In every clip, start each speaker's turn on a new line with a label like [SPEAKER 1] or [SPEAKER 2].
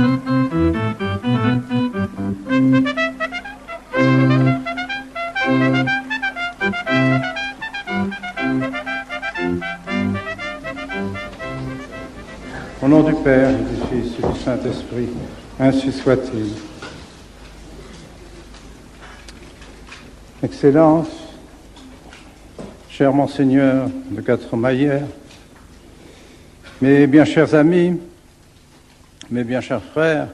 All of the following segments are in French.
[SPEAKER 1] Au nom du Père, et du Fils et du Saint-Esprit, ainsi soit-il. Excellences, cher Monseigneur de Quatremayère, mes bien chers amis, mes bien chers frères,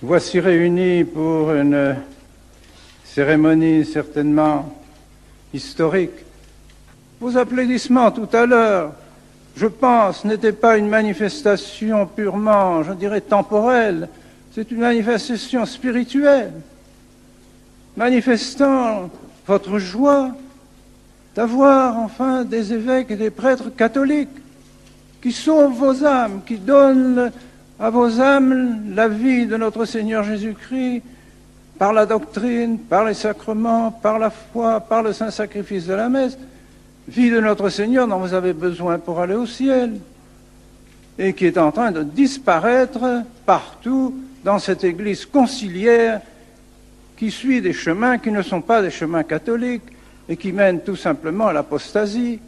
[SPEAKER 1] voici réunis pour une cérémonie certainement historique. Vos applaudissements tout à l'heure, je pense, n'était pas une manifestation purement, je dirais, temporelle. C'est une manifestation spirituelle, manifestant votre joie d'avoir enfin des évêques et des prêtres catholiques qui sauvent vos âmes, qui donnent à vos âmes la vie de notre Seigneur Jésus-Christ par la doctrine, par les sacrements, par la foi, par le saint sacrifice de la messe. Vie de notre Seigneur dont vous avez besoin pour aller au ciel et qui est en train de disparaître partout dans cette Église conciliaire qui suit des chemins qui ne sont pas des chemins catholiques et qui mènent tout simplement à l'apostasie.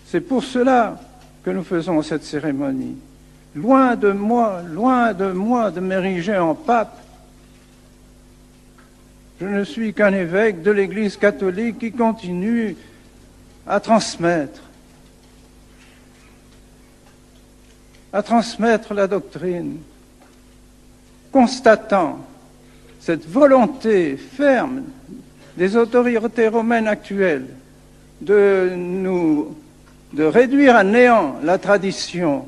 [SPEAKER 1] C'est pour cela que nous faisons cette cérémonie. Loin de moi de m'ériger en pape. Je ne suis qu'un évêque de l'Église catholique qui continue à transmettre la doctrine, constatant cette volonté ferme des autorités romaines actuelles de réduire à néant la tradition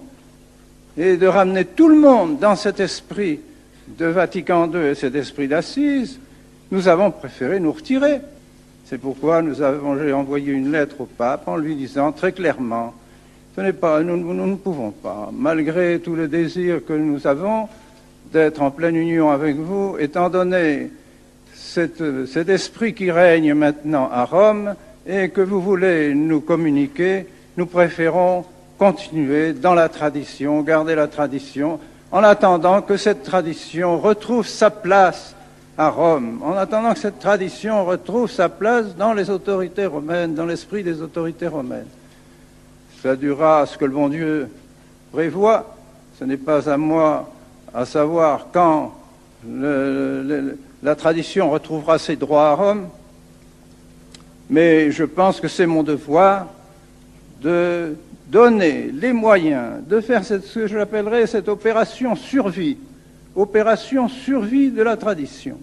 [SPEAKER 1] et de ramener tout le monde dans cet esprit de Vatican II et cet esprit d'Assise. Nous avons préféré nous retirer. C'est pourquoi j'ai envoyé une lettre au pape en lui disant très clairement, nous ne pouvons pas, malgré tout le désir que nous avons d'être en pleine union avec vous, étant donné cet esprit qui règne maintenant à Rome et que vous voulez nous communiquer, nous préférons continuer dans la tradition, garder la tradition, en attendant que cette tradition retrouve sa place à Rome, en attendant que cette tradition retrouve sa place dans les autorités romaines, dans l'esprit des autorités romaines. Ça durera à ce que le bon Dieu prévoit. Ce n'est pas à moi à savoir quand la tradition retrouvera ses droits à Rome, mais je pense que c'est mon devoir de donner les moyens de faire ce que je l'appellerais cette opération survie de la tradition.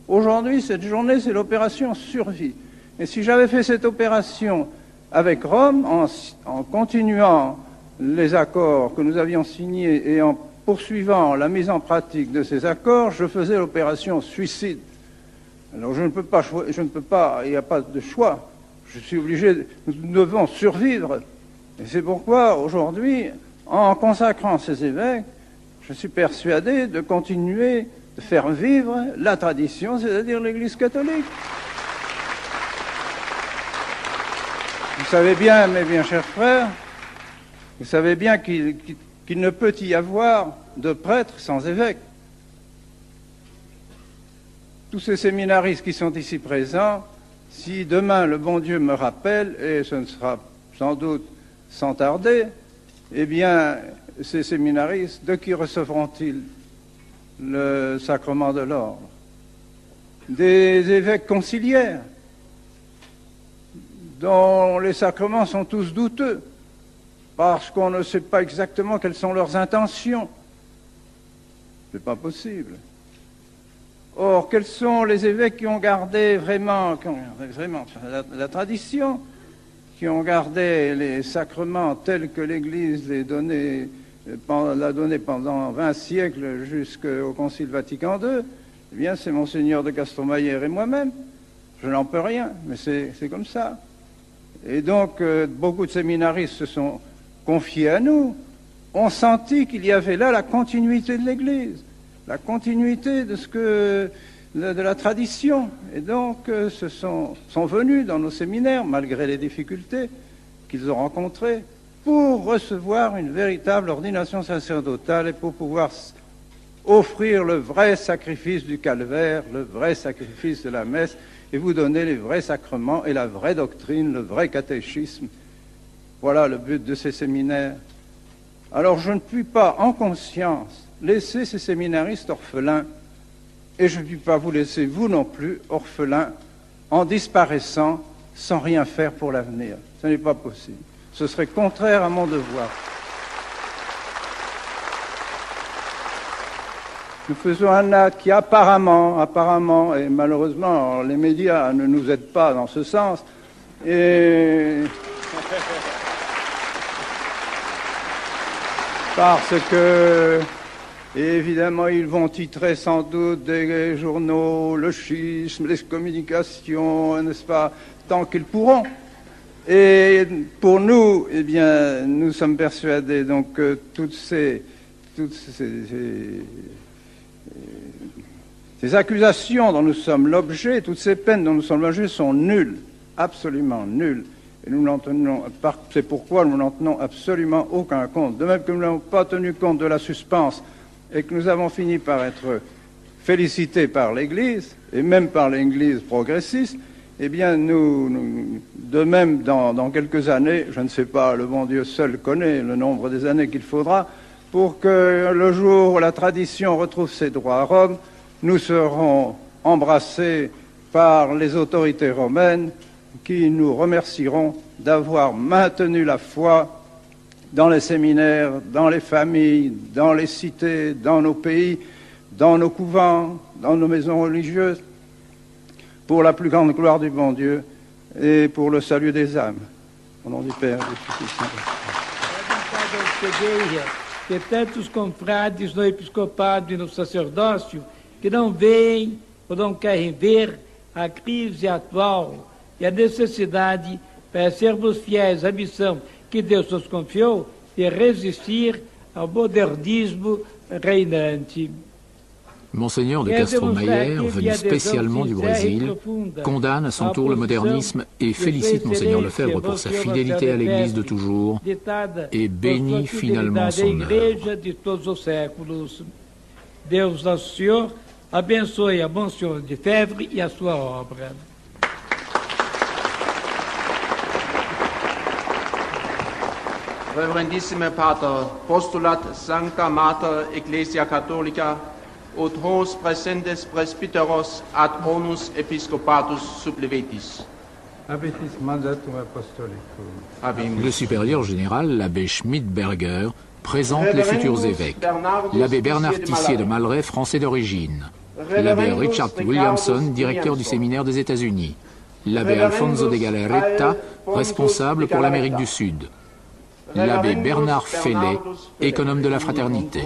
[SPEAKER 1] Aujourd'hui, cette journée, c'est l'opération survie. Et si j'avais fait cette opération avec Rome, en continuant les accords que nous avions signés et en poursuivant la mise en pratique de ces accords, je faisais l'opération suicide. Alors je ne peux pas, il n'y a pas de choix. Je suis obligé, nous devons survivre. Et c'est pourquoi, aujourd'hui, en consacrant ces évêques, je suis persuadé de continuer de faire vivre la tradition, c'est-à-dire l'Église catholique. Vous savez bien, mes bien chers frères, vous savez bien qu'il ne peut y avoir de prêtre sans évêque. Tous ces séminaristes qui sont ici présents, si demain le bon Dieu me rappelle, et ce ne sera sans doute sans tarder, eh bien, ces séminaristes, de qui recevront-ils le sacrement de l'ordre? Des évêques conciliaires, dont les sacrements sont tous douteux, parce qu'on ne sait pas exactement quelles sont leurs intentions. C'est pas possible. Or, quels sont les évêques qui ont gardé vraiment la tradition, qui ont gardé les sacrements tels que l'Église l'a donné pendant 20 siècles jusqu'au Concile Vatican II? Eh bien, c'est Monseigneur de Quatremayère et moi-même. Je n'en peux rien, mais c'est comme ça. Et donc, beaucoup de séminaristes se sont confiés à nous, ont senti qu'il y avait là la continuité de l'Église, la continuité de la tradition. Et donc, sont venus dans nos séminaires, malgré les difficultés qu'ils ont rencontrées, pour recevoir une véritable ordination sacerdotale et pour pouvoir offrir le vrai sacrifice du calvaire, le vrai sacrifice de la messe, et vous donner les vrais sacrements et la vraie doctrine, le vrai catéchisme. Voilà le but de ces séminaires. Alors je ne puis pas, en conscience, laisser ces séminaristes orphelins, et je ne puis pas vous laisser, vous non plus, orphelins, en disparaissant sans rien faire pour l'avenir. Ce n'est pas possible. Ce serait contraire à mon devoir. Nous faisons un acte qui apparemment, et malheureusement, les médias ne nous aident pas dans ce sens, et parce que, évidemment, ils vont titrer sans doute des journaux, le schisme, les communications, n'est-ce pas, tant qu'ils pourront. Et pour nous, eh bien, nous sommes persuadés donc que toutes ces accusations dont nous sommes l'objet, toutes ces peines dont nous sommes l'objet sont nulles, absolument nulles. Et nous n'en tenons, c'est pourquoi nous n'en tenons absolument aucun compte. De même que nous n'avons pas tenu compte de la suspense et que nous avons fini par être félicités par l'Église, et même par l'Église progressiste, eh bien, de même, dans quelques années, je ne sais pas, le bon Dieu seul connaît le nombre des années qu'il faudra, pour que le jour où la tradition retrouve ses droits à Rome, nous serons embrassés par les autorités romaines qui nous remercieront d'avoir maintenu la foi dans les séminaires, dans les familles, dans les cités, dans nos pays, dans nos couvents, dans nos maisons religieuses, pour la plus grande gloire du bon Dieu e por lo saluto des âmes. Au nom du Père, du Fils e do Espírito Santo.
[SPEAKER 2] Que tantos confrades no episcopado e no sacerdócio que não veem ou não querem ver a crise atual e a necessidade para sermos fiéis à missão que Deus nos confiou de resistir ao modernismo reinante.
[SPEAKER 3] Monseigneur de Castro-Mayer, venu spécialement du Brésil, condamne à son tour le modernisme et félicite Monseigneur Lefebvre pour sa fidélité à l'Église de toujours et bénit finalement son œuvre.
[SPEAKER 2] Deus Nosso Senhor abençoe a Monsenhor Lefebvre e a sua obra.
[SPEAKER 4] Reverendissime Pater, postulat Sancta Mater Ecclesia Catholica, ut hos presentes presbyteros ad onus episcopatus supplevetis.
[SPEAKER 1] Habetis mandatum apostolicum.
[SPEAKER 3] Le supérieur général, l'abbé Schmidberger, présente les futurs évêques. L'abbé Bernard Tissier de Malray, français d'origine. L'abbé Richard Williamson, directeur du séminaire des États-Unis. L'abbé Alfonso de Galarreta, responsable pour l'Amérique du Sud. L'abbé Bernard Fellet, économe de la fraternité.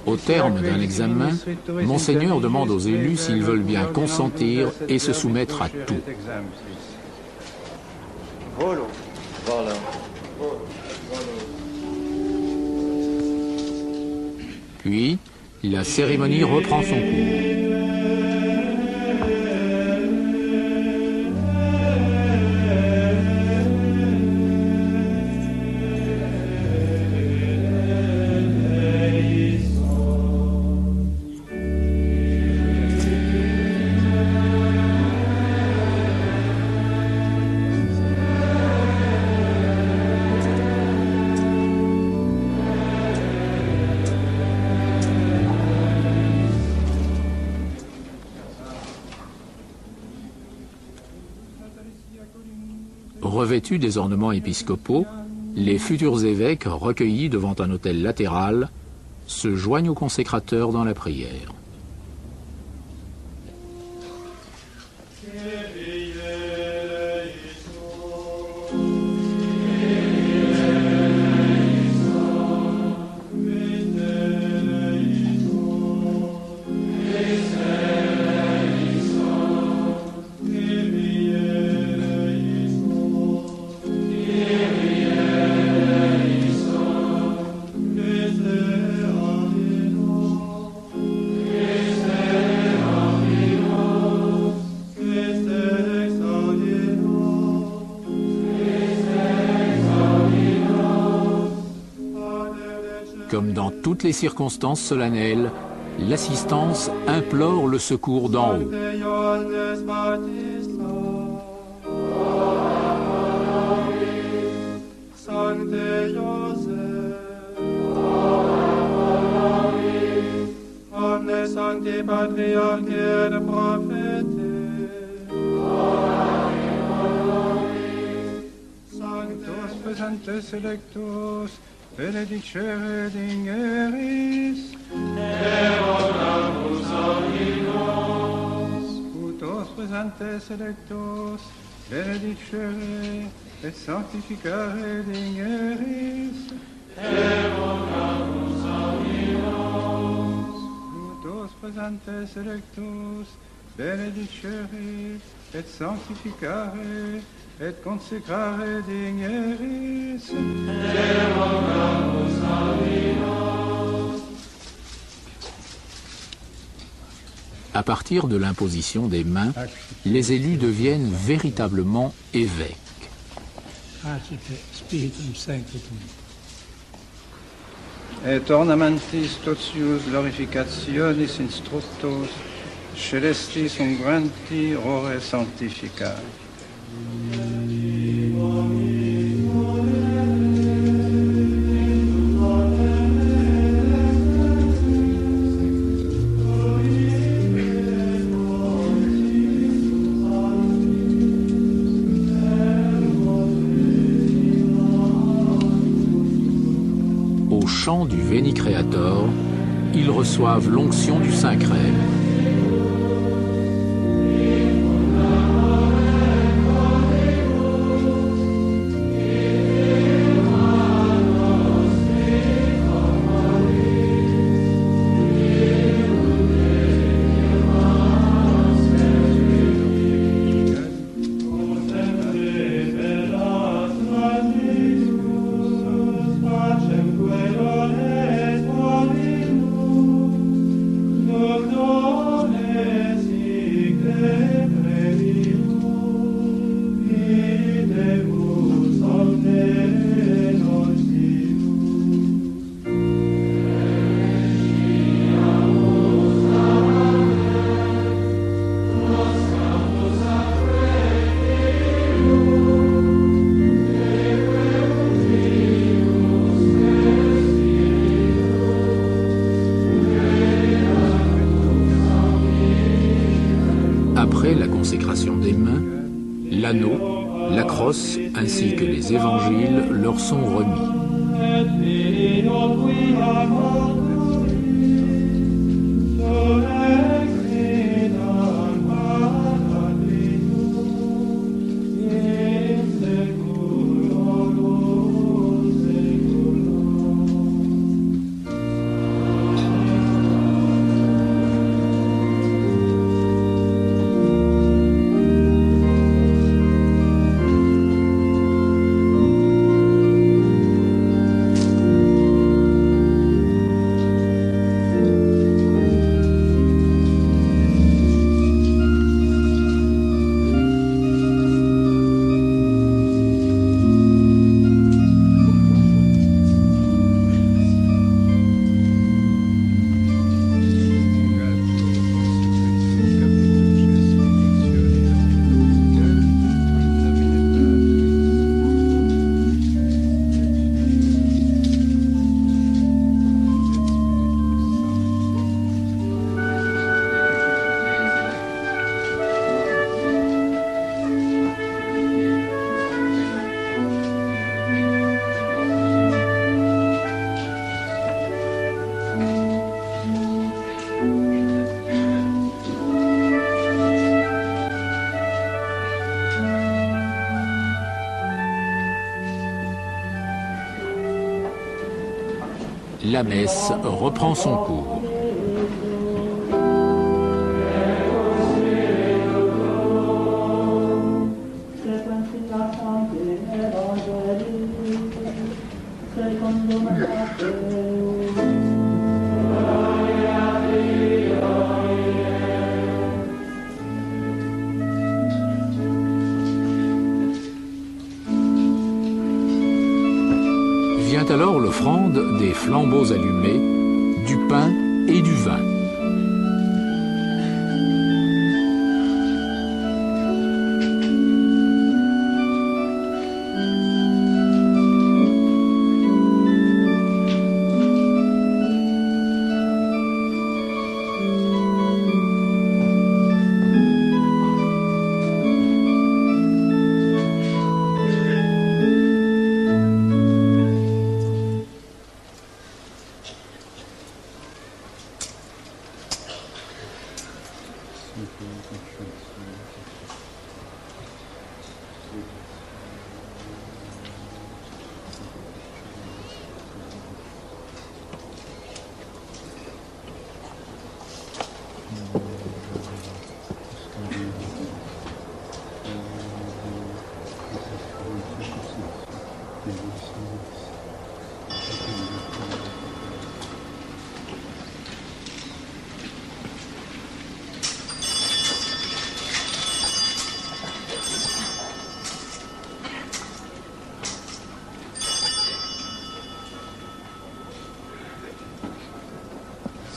[SPEAKER 3] Au terme d'un examen, Monseigneur demande aux élus s'ils veulent bien consentir et se soumettre à tout. Puis, la cérémonie reprend son cours. Revêtus des ornements épiscopaux, les futurs évêques, recueillis devant un autel latéral, se joignent aux consécrateurs dans la prière. toutes les circonstances solennelles, l'assistance implore le secours d'en haut.
[SPEAKER 5] Sancti Patriarchi et Propheti,
[SPEAKER 1] Sanctus presentes electus, benedicere dingeris,
[SPEAKER 5] Eronamus Dominus,
[SPEAKER 1] Utos presentes electus, benedicere et sanctificare dingeris,
[SPEAKER 5] Eronamus Dominus,
[SPEAKER 1] Utos presentes electus, benedicere et sanctificare et consecrare dingeris,
[SPEAKER 5] Eronamus Dominus.
[SPEAKER 3] À partir de l'imposition des mains, les élus deviennent véritablement évêques.
[SPEAKER 1] et ornamentis totius glorificationis instructos, celestis ungranti ore sanctificari.
[SPEAKER 3] Au chant du Veni Creator, ils reçoivent l'onction du Saint-Crème. Après la consécration des mains, l'anneau, la crosse ainsi que les évangiles leur sont remis. La messe reprend son cours. Vient alors l'offrande des flambeaux allumés du pain et du vin.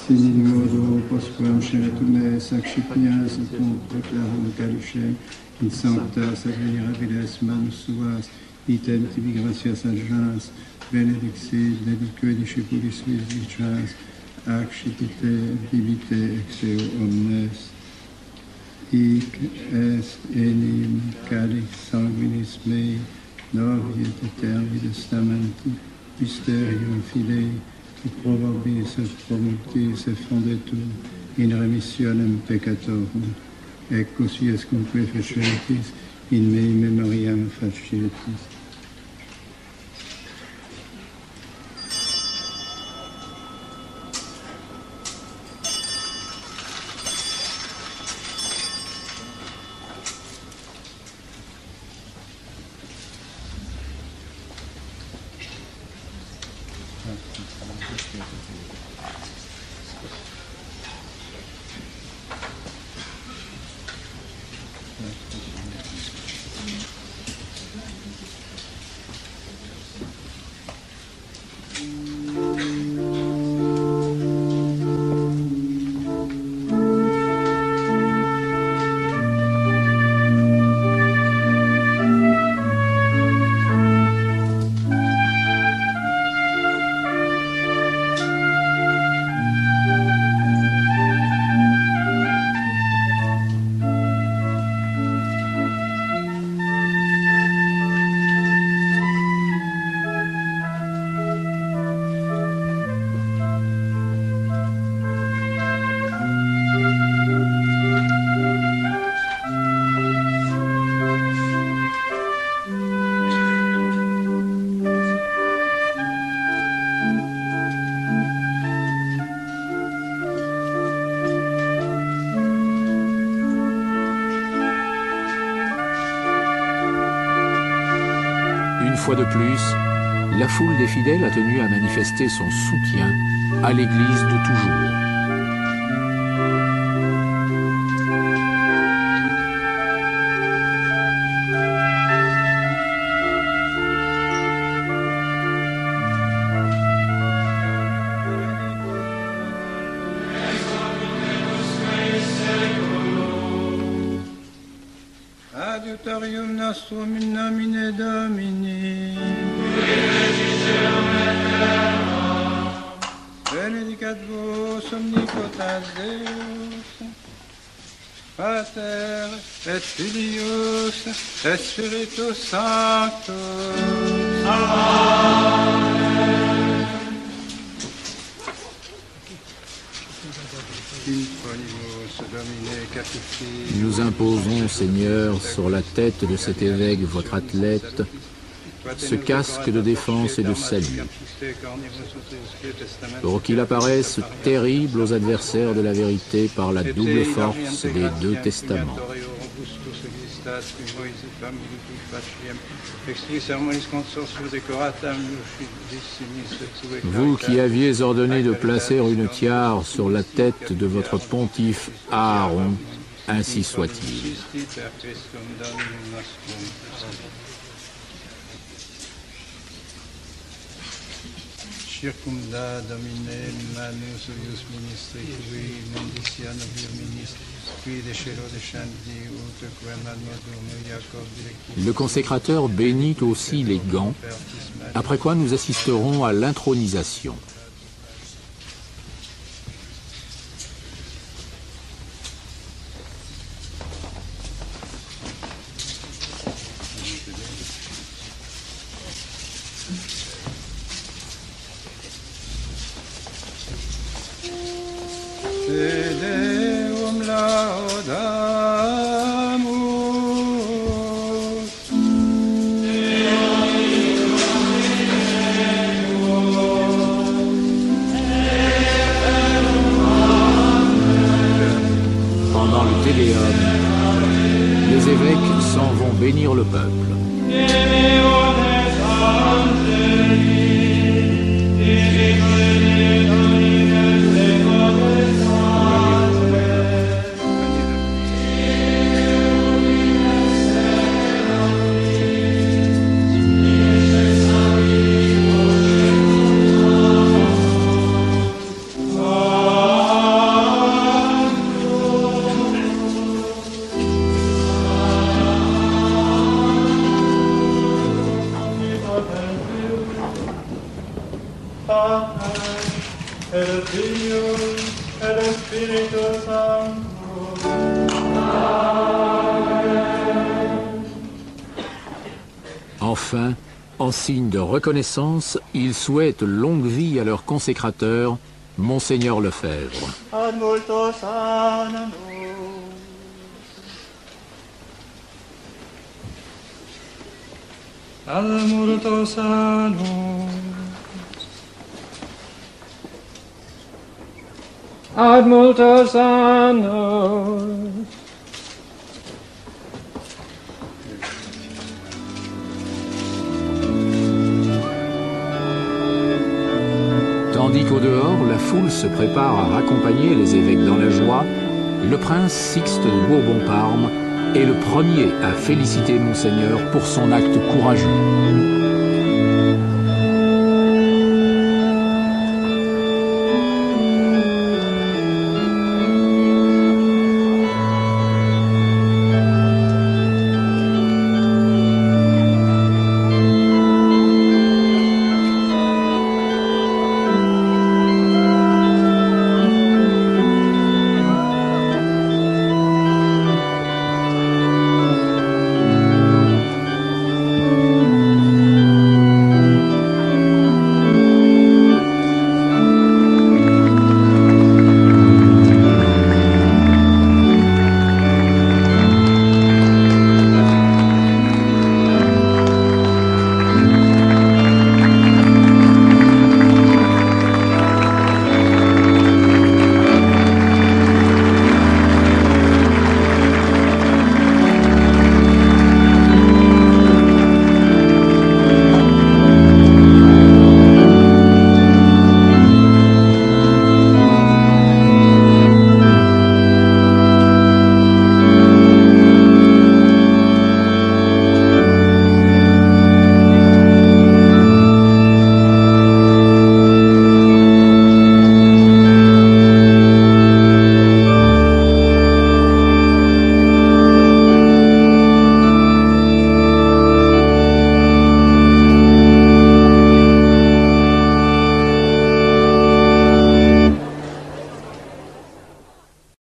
[SPEAKER 6] Sinigoro, posquam scelatume, saxipias, cum proclarum calucem, in sanctas ad venerabilis manus suas, item tibi gratias agens, benedixit, dedique discipulis suis dicas, accipite, bibite, exeo omnes. Hic est enim calix sanguinis mei, novi et eterni testamenti, mysterium filei, qui probabis et promultis et fondetur in remissionem peccatorum, ec cosies cumque fecetis in mei memoriam facietis.
[SPEAKER 3] Une fois de plus, la foule des fidèles a tenu à manifester son soutien à l'Église de toujours.
[SPEAKER 1] Adiutorium nostrum in nomine Domini. Benedicat vos omnipotent Deus, Pater et Filius et Spiritus Sanctus. Amen.
[SPEAKER 3] Nous imposons, Seigneur, sur la tête de cet évêque, votre athlète, ce casque de défense et de salut, pour qu'il apparaisse terrible aux adversaires de la vérité par la double force des deux testaments. Vous qui aviez ordonné de placer une tiare sur la tête de votre pontife Aaron, ainsi soit-il.
[SPEAKER 6] Circumda Domine manus uius ministri cui mundicia novio ministri qui decero descendi ut quem ad modum Jacob directis.
[SPEAKER 3] Le consécrateur bénit aussi les gants, après quoi nous assisterons à l'intronisation.
[SPEAKER 1] Te Deum laudamus.
[SPEAKER 3] Pendant le Tédéum, les évêques s'en vont bénir le peuple. Enfin, en signe de reconnaissance, ils souhaitent longue vie à leur consécrateur, Monseigneur Lefebvre.
[SPEAKER 7] Ad multos annos.
[SPEAKER 5] Ad multos annos.
[SPEAKER 2] Ad multos annos.
[SPEAKER 3] Tandis qu'au dehors, la foule se prépare à raccompagner les évêques dans la joie, le prince Sixte de Bourbon-Parme est le premier à féliciter Monseigneur pour son acte courageux.